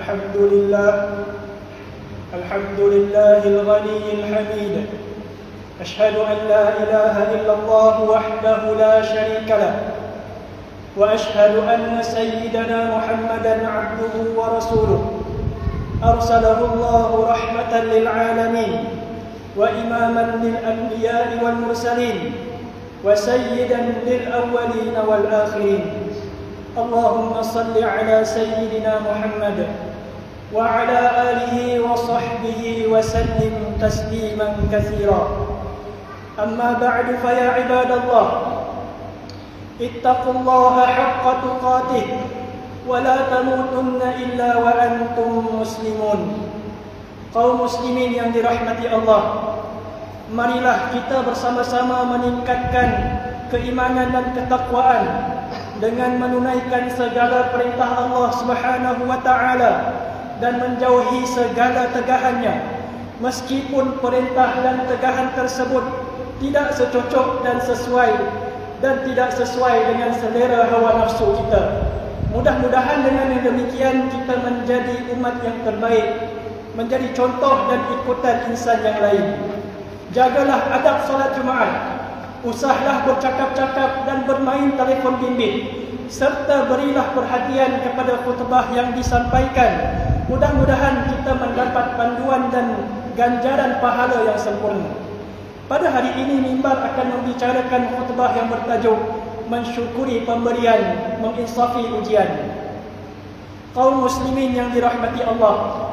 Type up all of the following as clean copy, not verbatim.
الحمد لله الغني الحميد. أشهد أن لا إله إلا الله وحده لا شريك له، وأشهد أن سيدنا محمدا عبده ورسوله، أرسله الله رحمة للعالمين وإماما للأنبياء والمرسلين وسيدا للأولين والآخرين. اللهم صل على سيدنا محمد وعلى آله وصحبه وسلم تسليما كثيرا. أما بعد، فيا عباد الله، اتقوا الله حق تقاته ولا تموتن إلا وأنتم مسلمون. Kaum muslimin yang dirahmati Allah, marilah kita bersama-sama meningkatkan keimanan dan ketakwaan dengan menunaikan segala perintah Allah Subhanahu wa taala dan menjauhi segala tegahannya, meskipun perintah dan tegahan tersebut tidak secocok dan tidak sesuai dengan selera hawa nafsu kita. Mudah-mudahan dengan yang demikian kita menjadi umat yang terbaik, menjadi contoh dan ikutan insan yang lain. Jagalah adab salat Jumaat, usahlah bercakap-cakap dan bermain telefon bimbit, serta berilah perhatian kepada khutbah yang disampaikan. Mudah-mudahan kita mendapat panduan dan ganjaran pahala yang sempurna. Pada hari ini mimbar akan membicarakan khutbah yang bertajuk mensyukuri pemberian, menginsafi ujian. Kaum muslimin yang dirahmati Allah,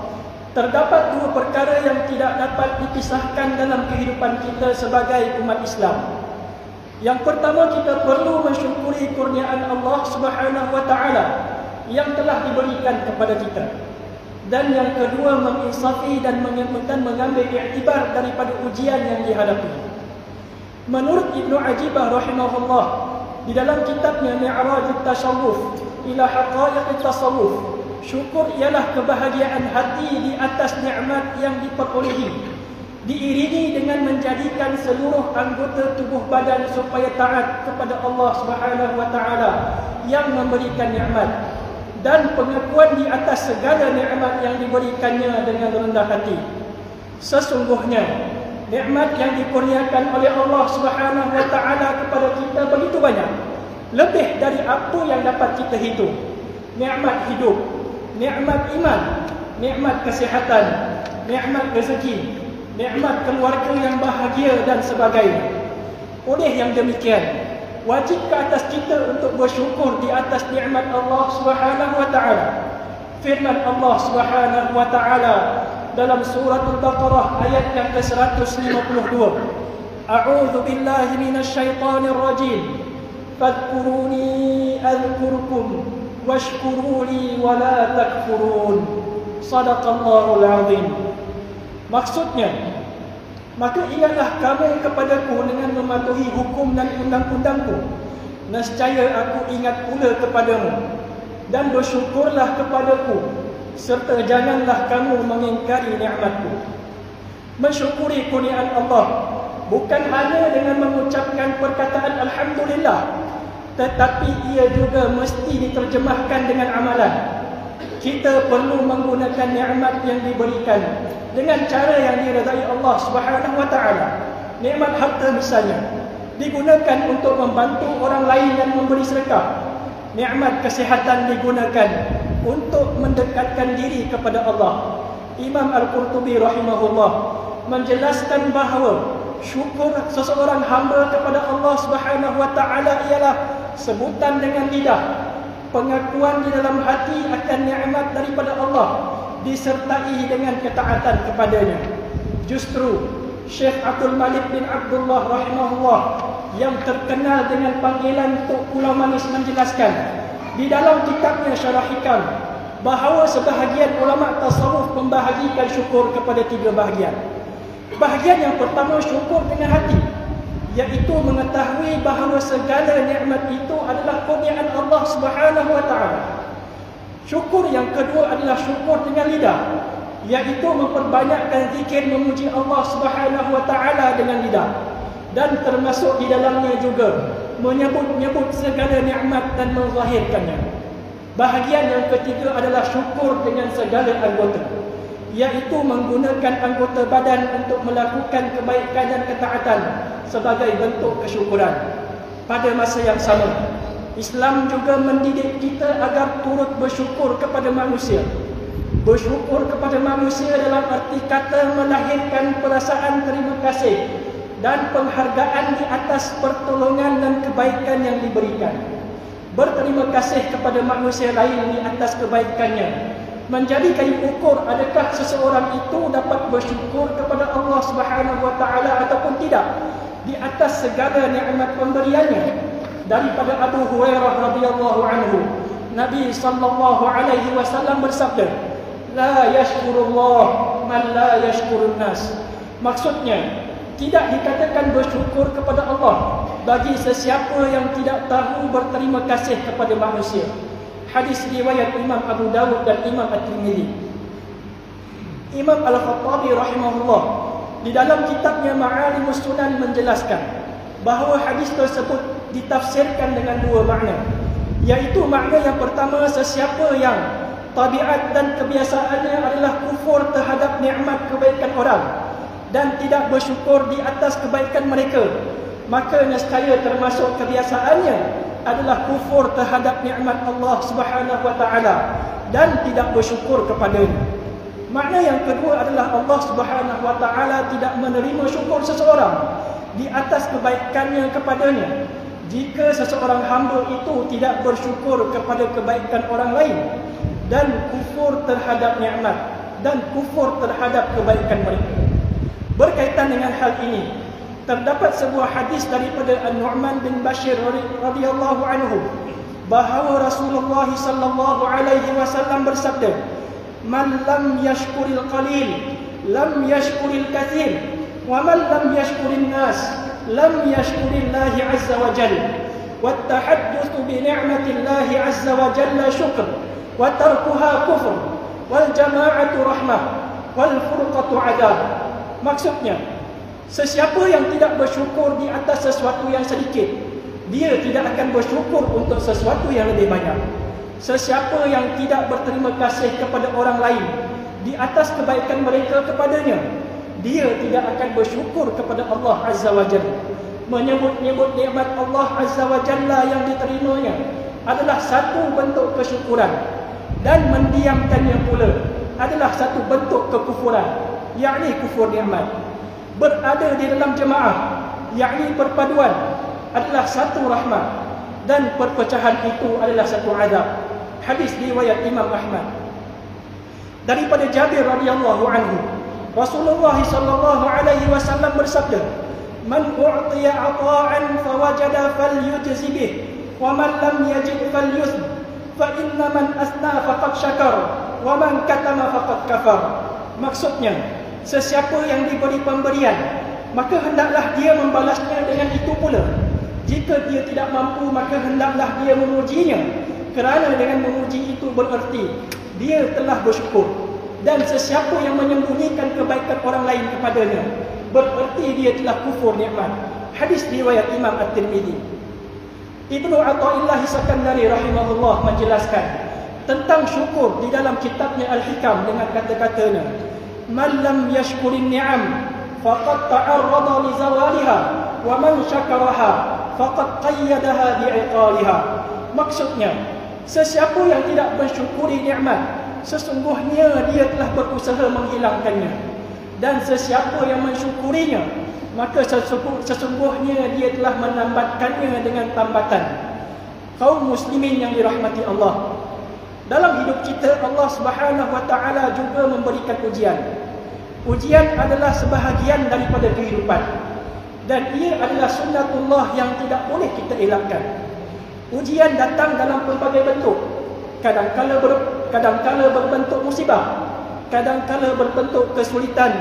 terdapat dua perkara yang tidak dapat dipisahkan dalam kehidupan kita sebagai umat Islam. Yang pertama, kita perlu mensyukuri kurniaan Allah Subhanahu wa taala yang telah diberikan kepada kita. Dan yang kedua, menginsafi dan mengambil iktibar daripada ujian yang dihadapi. Menurut Ibnu Ajibah rahimahullah, di dalam kitabnya Mi'rajut Tasawuf ila Haqaiqit Tasawuf, syukur ialah kebahagiaan hati di atas nikmat yang diperolehi, diiringi dengan menjadikan seluruh anggota tubuh badan supaya taat kepada Allah Subhanahu wa taala yang memberikan nikmat, dan pengakuan di atas segala nikmat yang diberikannya dengan rendah hati. Sesungguhnya nikmat yang dikurniakan oleh Allah Subhanahu wa taala kepada kita begitu banyak, lebih dari apa yang dapat kita hitung. Nikmat hidup, nikmat iman, nikmat kesihatan, nikmat rezeki, nikmat keluarga yang bahagia dan sebagainya. Oleh yang demikian, wajib ke atas kita untuk bersyukur di atas nikmat Allah Subhanahu wa taala. Firman Allah Subhanahu wa taala dalam surah Al-Baqarah ayat yang ke-152, A'udzu billahi minasyaitonir rajim. Fadhkuruni adzkurkum washkuruli wa la takfurun. Sadaqallahul azim. Maksudnya, maka ingatlah kamu kepadaku dengan mematuhi hukum dan undang-undangku, nescaya aku ingat pula kepadamu, dan bersyukurlah kepadaku, serta janganlah kamu mengingkari nikmatku. Mensyukuri kurniaan Allah bukan hanya dengan mengucapkan perkataan Alhamdulillah, tetapi ia juga mesti diterjemahkan dengan amalan. Kita perlu menggunakan nikmat yang diberikan dengan cara yang diredai Allah Subhanahu wa taala. Nikmat harta misalnya digunakan untuk membantu orang lain dan memberi sedekah. Nikmat kesihatan digunakan untuk mendekatkan diri kepada Allah. Imam Al-Qurtubi rahimahullah menjelaskan bahawa syukur seseorang hamba kepada Allah Subhanahu wa taala ialah sebutan dengan lidah, pengakuan di dalam hati akan nikmat daripada Allah, disertai dengan ketaatan kepadanya. Justru Syekh Abdul Malik bin Abdullah rahimahullah yang terkenal dengan panggilan Tok Pulau Manis menjelaskan di dalam kitabnya Syarah Hikam bahawa sebahagian ulama tasawuf membahagikan syukur kepada tiga bahagian. Bahagian yang pertama, syukur dengan hati, iaitu mengetahui bahawa segala nikmat itu adalah kurniaan Allah Subhanahu wa taala. Syukur yang kedua adalah syukur dengan lidah, iaitu memperbanyakkan zikir memuji Allah Subhanahu wa taala dengan lidah, dan termasuk di dalamnya juga menyebut-nyebut segala nikmat dan menzahirkannya. Bahagian yang ketiga adalah syukur dengan segala anggota, iaitu menggunakan anggota badan untuk melakukan kebaikan dan ketaatan sebagai bentuk kesyukuran. Pada masa yang sama, Islam juga mendidik kita agar turut bersyukur kepada manusia. Bersyukur kepada manusia dalam arti kata melahirkan perasaan terima kasih dan penghargaan di atas pertolongan dan kebaikan yang diberikan. Berterima kasih kepada manusia lain di atas kebaikannya menjadi kayu ukur adakah seseorang itu dapat bersyukur kepada Allah Subhanahu wa taala ataupun tidak di atas segala nikmat pemberiannya. Daripada Abu Hurairah radhiyallahu anhu, Nabi sallallahu alaihi wasallam bersabda, la yashkurullah man la yashkurun nas. Maksudnya, tidak dikatakan bersyukur kepada Allah bagi sesiapa yang tidak tahu berterima kasih kepada manusia. Hadis riwayat Imam Abu Dawud dan Imam At-Tirmidzi. Imam Al-Khattabi rahimahullah di dalam kitabnya Ma'alimus Sunan menjelaskan bahawa hadis tersebut ditafsirkan dengan dua makna, iaitu makna yang pertama, sesiapa yang tabiat dan kebiasaannya adalah kufur terhadap nikmat kebaikan orang dan tidak bersyukur di atas kebaikan mereka, maka nescaya termasuk kebiasaannya adalah kufur terhadap nikmat Allah Subhanahu wa taala dan tidak bersyukur kepadanya. Makna yang kedua adalah Allah Subhanahu wa taala tidak menerima syukur seseorang di atas kebaikannya kepadanya jika seseorang hamba itu tidak bersyukur kepada kebaikan orang lain dan kufur terhadap nikmat dan kufur terhadap kebaikan mereka. Berkaitan dengan hal ini, terdapat sebuah hadis daripada An-Nu'man bin Bashir radhiyallahu anhu bahawa Rasulullah sallallahu alaihi wasallam bersabda, "Man lam yashkuril qalil, lam yashkuril katsir, wa man lam yashkurin nas, lam yashkurillahi azza wa jalla. Wa at-tahaddathu bi ni'matillahi azza wa jalla syukr, wa tarkuha kufr, wal jama'atu rahmah, wal furqatu 'adab." Maksudnya, sesiapa yang tidak bersyukur di atas sesuatu yang sedikit, dia tidak akan bersyukur untuk sesuatu yang lebih banyak. Sesiapa yang tidak berterima kasih kepada orang lain di atas kebaikan mereka kepadanya, dia tidak akan bersyukur kepada Allah Azza wa Jalla. Menyebut-nyebut nikmat Allah Azza wa Jalla yang diterimanya adalah satu bentuk kesyukuran, dan mendiamkannya pula adalah satu bentuk kekufuran, yakni kufur nikmat. Berada di dalam jemaah, yakni perpaduan, adalah satu rahmat, dan perpecahan itu adalah satu azab. Hadis riwayat Imam Ahmad. Daripada Jabir radhiyallahu anhu, Rasulullah sallallahu alaihi wasallam bersabda, "Man u'tiya 'ata'an fawajada falyujzi bih, wa man lam yajid falyusb, fa inna man asna faqad syakar, wa man katama faqad kafar." Maksudnya, sesiapa yang diberi pemberian, maka hendaklah dia membalasnya dengan itu pula. Jika dia tidak mampu, maka hendaklah dia memujinya, kerana dengan memuji itu bererti dia telah bersyukur. Dan sesiapa yang menyembunyikan kebaikan orang lain kepadanya, bererti dia telah kufur nikmat. Hadis riwayat Imam At-Tirmidzi. Ibnu Athaillah Sakandari rahimahullah menjelaskan tentang syukur di dalam kitabnya Al-Hikam dengan kata-katanya, "Man lam yashkurin ni'am faqad ta'arrada li zawaliha, wa man syakaraha faqad qayyadaha bi'iqaliha." Maksudnya, sesiapa yang tidak bersyukuri nikmat, sesungguhnya dia telah berusaha menghilangkannya, dan sesiapa yang mensyukurinya, maka sesungguhnya dia telah menambatkannya dengan tambatan. Kaum muslimin yang dirahmati Allah, dalam hidup kita Allah Subhanahu wa taala juga memberikan ujian. Ujian adalah sebahagian daripada kehidupan, dan ia adalah sunnatullah yang tidak boleh kita elakkan. Ujian datang dalam pelbagai bentuk. Kadang-kala berbentuk musibah, kadang-kala berbentuk kesulitan,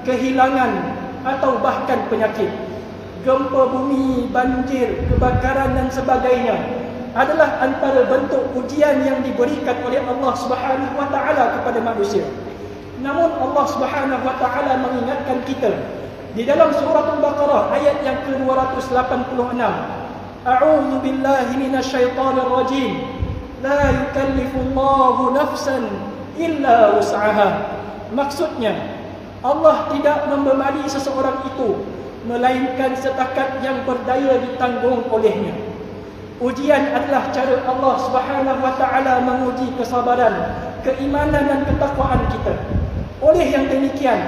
kehilangan, atau bahkan penyakit. Gempa bumi, banjir, kebakaran dan sebagainya adalah antara bentuk ujian yang diberikan oleh Allah Subhanahu wa taala kepada manusia. Namun Allah Subhanahu wa taala mengingatkan kita di dalam surah Al-Baqarah ayat yang ke-286, "A'udzu billahi minasyaitonir rajim. La yukallifullahu nafsan illa wus'aha. Maksudnya, Allah tidak membebani seseorang itu melainkan setakat yang berdaya ditanggung olehnya. Ujian adalah cara Allah Subhanahu wa taala menguji kesabaran, keimanan dan ketakwaan kita. Oleh yang demikian,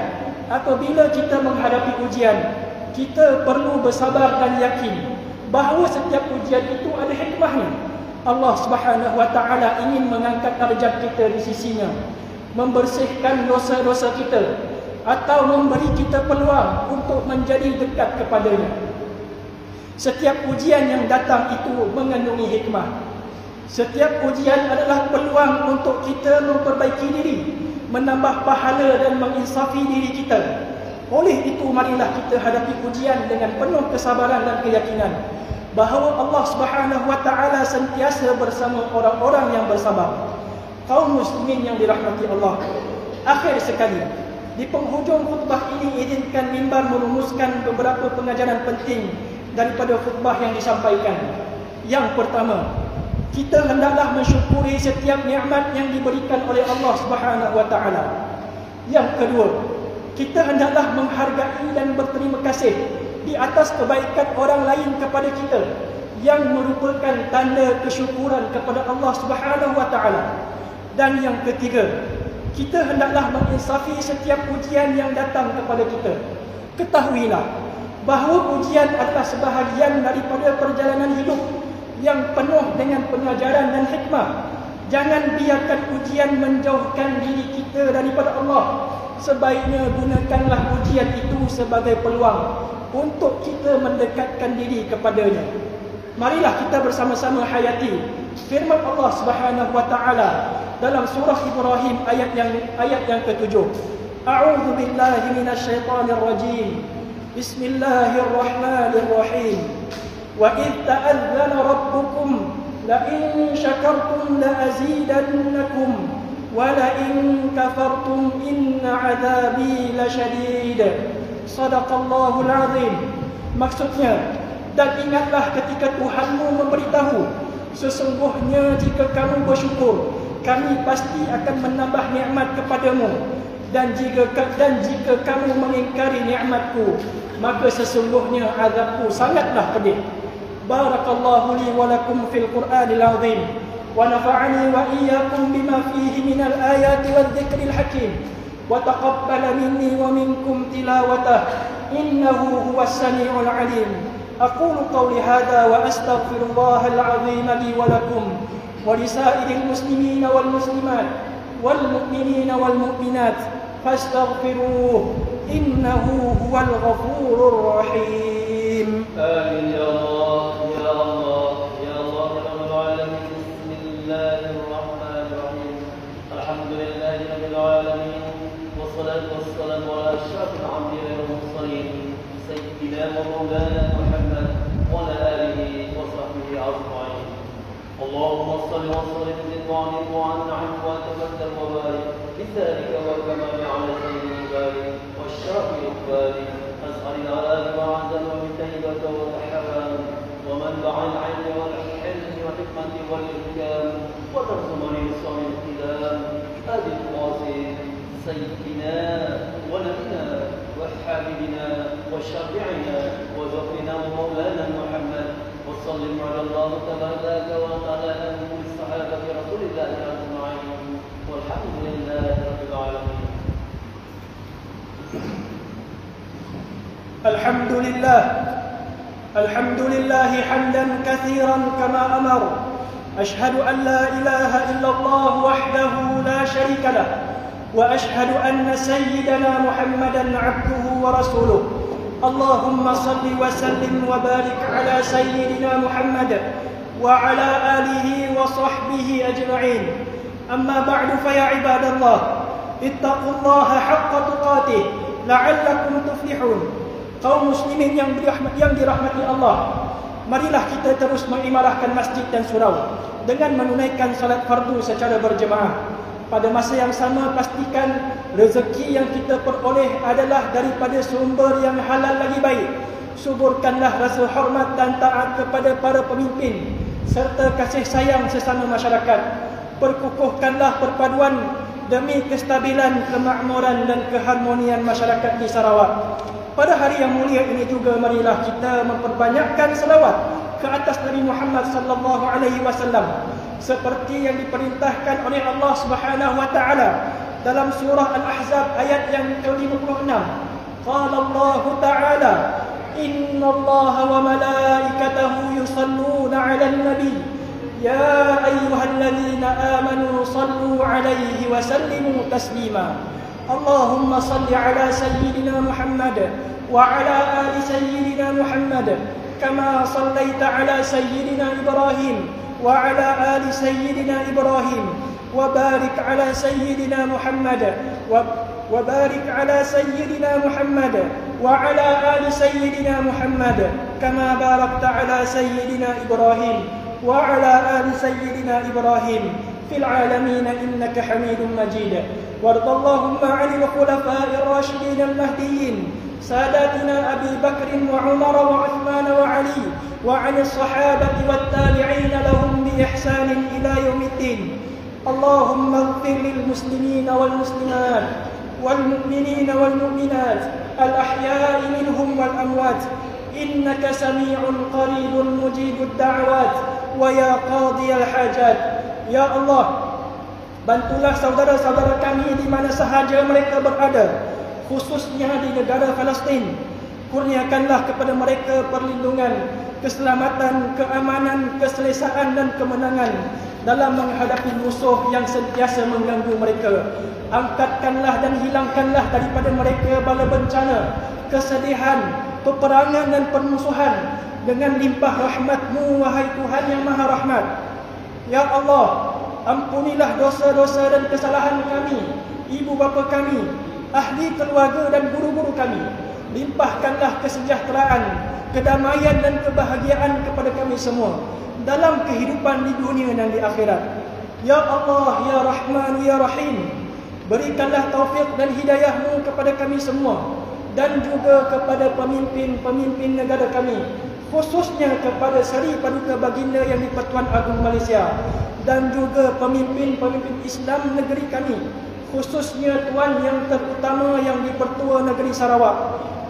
apabila kita menghadapi ujian, kita perlu bersabar dan yakin bahawa setiap ujian itu ada hikmahnya. Allah Subhanahu wa taala ingin mengangkat darjat kita di sisinya, membersihkan dosa-dosa kita, atau memberi kita peluang untuk menjadi dekat kepadanya. Setiap ujian yang datang itu mengandungi hikmah. Setiap ujian adalah peluang untuk kita memperbaiki diri, menambah pahala dan menginsafi diri kita. Oleh itu, marilah kita hadapi ujian dengan penuh kesabaran dan keyakinan bahawa Allah Subhanahu wa taala sentiasa bersama orang-orang yang bersabar. Kaum muslimin yang dirahmati Allah, akhir sekali, di penghujung khutbah ini izinkan mimbar merumuskan beberapa pengajaran penting daripada khutbah yang disampaikan. Yang pertama, kita hendaklah mensyukuri setiap nikmat yang diberikan oleh Allah Subhanahu wa taala. Yang kedua, kita hendaklah menghargai dan berterima kasih di atas kebaikan orang lain kepada kita yang merupakan tanda kesyukuran kepada Allah Subhanahu wa taala. Dan yang ketiga, kita hendaklah menginsafi setiap ujian yang datang kepada kita. Ketahuilah bahawa ujian adalah sebahagian daripada perjalanan hidup yang penuh dengan pengajaran dan hikmah. Jangan biarkan ujian menjauhkan diri kita daripada Allah. Sebaiknya gunakanlah ujian itu sebagai peluang untuk kita mendekatkan diri kepadanya. Marilah kita bersama-sama hayati firman Allah Subhanahu wa taala dalam surah Ibrahim ayat yang ke-7. A'udzu billahi minasyaitonir rajim. Bismillahirrahmanirrahim. Wa idz ta'adzana rabbukum la in syakartum la azidannakum wa la in kafartum inna 'adzabi lasyadid. Shadaqallahul azim. Maksudnya, dan ingatlah ketika Tuhanmu memberitahu, sesungguhnya jika kamu bersyukur, kami pasti akan menambah nikmat kepadamu, dan jika kamu mengingkari nikmatku, maka sesungguhnya azabku sangatlah pedih. Barakallahu li wa lakum fil Qur'anil azim, wa nafa'ani wa iyyakum bima fihi minal ayati wadh-dhikril hakim, wa taqabbala minni wa minkum tilawatah, innahu huwas sami'ul 'alim. Aqulu qawli hadha wa astaghfirullahal 'azim li wa lakum ولسائر المسلمين والمسلمات والمؤمنين والمؤمنات فاستغفروه إنه هو الغفور الرحيم. آمين يا الله يا الله يا الله يا رب العالمين. بسم الله الرحمن الرحيم. الحمد لله رب العالمين، والصلاة والسلام على أشرف الأنبياء والمرسلين سيدنا ومولانا محمد وعلى آله وصحبه أجمعين. اللهم صل وسلم وبارك وانعم وتبارك وبارك بذلك والكمال على سيد الباري والشرف الاقبال اسال العلاء وعزل وبتيبه والحوام ومنبع العلم والحلم والحكمه والإحكام وترجمان صون الكلام ابي القاسم سيدنا ونبينا وحبيبنا وشافعنا وذكرنا ومولانا محمد، وسلم على الله تبارك وتعالى من الصحابة رسول الله أجمعين، والحمد لله رب العالمين. الحمد لله حمدا كثيرا كما أمر. أشهد أن لا إله إلا الله وحده لا شريك له، وأشهد أن سيدنا محمدا عبده ورسوله. اللهم صل وسلم وبارك على سيدنا محمد وعلى آله وصحبه أجمعين. أما بعد فيا عباد الله، اتقوا الله حق تقاته لعلكم تفلحون. Kaum muslimin yang dirahmati Allah, marilah kita terus mengimarahkan masjid dan surau dengan menunaikan salat fardu secara berjemaah. Pada masa yang sama, pastikan rezeki yang kita peroleh adalah daripada sumber yang halal lagi baik. Suburkanlah rasa hormat dan taat kepada para pemimpin serta kasih sayang sesama masyarakat. Perkukuhkanlah perpaduan demi kestabilan, kemakmuran dan keharmonian masyarakat di Sarawak. Pada hari yang mulia ini juga marilah kita memperbanyakkan selawat ke atas Nabi Muhammad sallallahu alaihi wasallam seperti yang diperintahkan oleh Allah Subhanahu wa taala dalam surah Al-Ahzab ayat yang ke-56. Qala Allah Ta'ala, "Inna Allah wa malaikatahu yusalluna 'alan nabi, ya ayyuhalladzina amanu sallu 'alaihi wa sallimu taslima." Allahumma salli 'ala sayyidina Muhammad wa 'ala ali sayyidina Muhammad kama sallaita 'ala sayyidina Ibrahim wa 'ala ali sayyidina Ibrahim wa barik 'ala sayyidina Muhammad وبارك على سيدنا محمد وعلى آل سيدنا محمد كما باركت على سيدنا إبراهيم وعلى آل سيدنا إبراهيم في العالمين إنك حميد مجيد. وارض اللهم عن الخلفاء الراشدين المهديين ساداتنا أبي بكر وعمر وعثمان وعلي وعن الصحابة والتابعين لهم بإحسان إلى يوم الدين. اللهم اغفر للمسلمين والمسلمات والمؤمنين والمؤمنات الأحياء منهم والأموات إنك سميع قريب مجيب الدعوات ويا قاضي الحاجات. Ya Allah, bantulah saudara-saudara kami di mana sahaja mereka berada, khususnya di negara Palestin. Kurniakanlah kepada mereka perlindungan, keselamatan, keamanan, keselesaan dan kemenangan dalam menghadapi musuh yang sentiasa mengganggu mereka. Angkatkanlah dan hilangkanlah daripada mereka bala bencana, kesedihan, peperangan dan permusuhan dengan limpah rahmat-Mu, wahai Tuhan yang Maha Rahmat. Ya Allah, ampunilah dosa-dosa dan kesalahan kami, ibu bapa kami, ahli keluarga dan guru-guru kami. Limpahkanlah kesejahteraan, kedamaian dan kebahagiaan kepada kami semua dalam kehidupan di dunia dan di akhirat. Ya Allah, Ya Rahman, Ya Rahim, berikanlah taufik dan hidayah-Mu kepada kami semua dan juga kepada pemimpin-pemimpin negara kami, khususnya kepada Seri Paduka Baginda Yang di-Pertuan Agong Malaysia dan juga pemimpin-pemimpin Islam negeri kami, khususnya Tuan yang terutama Yang di-Pertua Negeri Sarawak.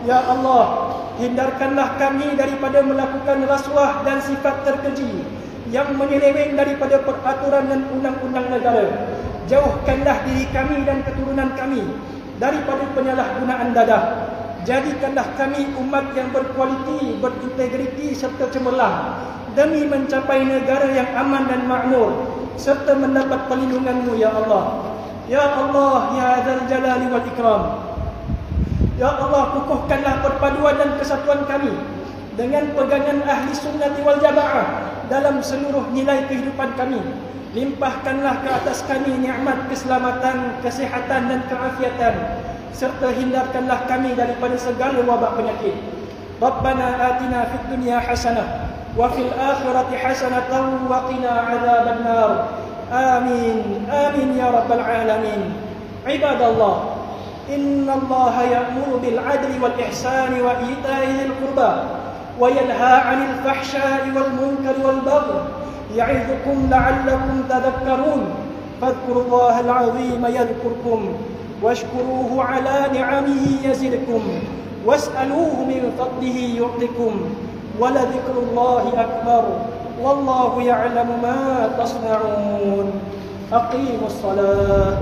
Ya Allah, hindarkanlah kami daripada melakukan rasuah dan sifat terkeji yang menyeleweng daripada peraturan dan undang-undang negara. Jauhkanlah diri kami dan keturunan kami daripada penyalahgunaan dadah. Jadikanlah kami umat yang berkualiti, berintegriti serta cemerlang demi mencapai negara yang aman dan makmur serta mendapat perlindungan-Mu, Ya Allah. Ya Allah, Ya Dzal Jalali wal Ikram. Ya Allah, kukuhkanlah perpaduan dan kesatuan kami dengan pegangan ahli sunnati wal jamaah dalam seluruh nilai kehidupan kami. Limpahkanlah ke atas kami nikmat keselamatan, kesihatan dan keafiatan, serta hindarkanlah kami daripada segala wabak penyakit. Rabbana atina fid dunya hasanah wa fil akhirati hasanatan wa qina adzabannar. Amin. Amin ya rabbal alamin. Ibadallah, inna Allah ya'muru bil 'adli wal ihsani wa ita'i dzil qurba wa yanha 'anil fahsya'i wal munkari wal baghi يعظكم لعلكم تذكرون فاذكروا الله العظيم يذكركم واشكروه على نعمه يزدكم واسألوه من فضله يعطكم ولذكر الله أكبر والله يعلم ما تصنعون. أقيموا الصلاة.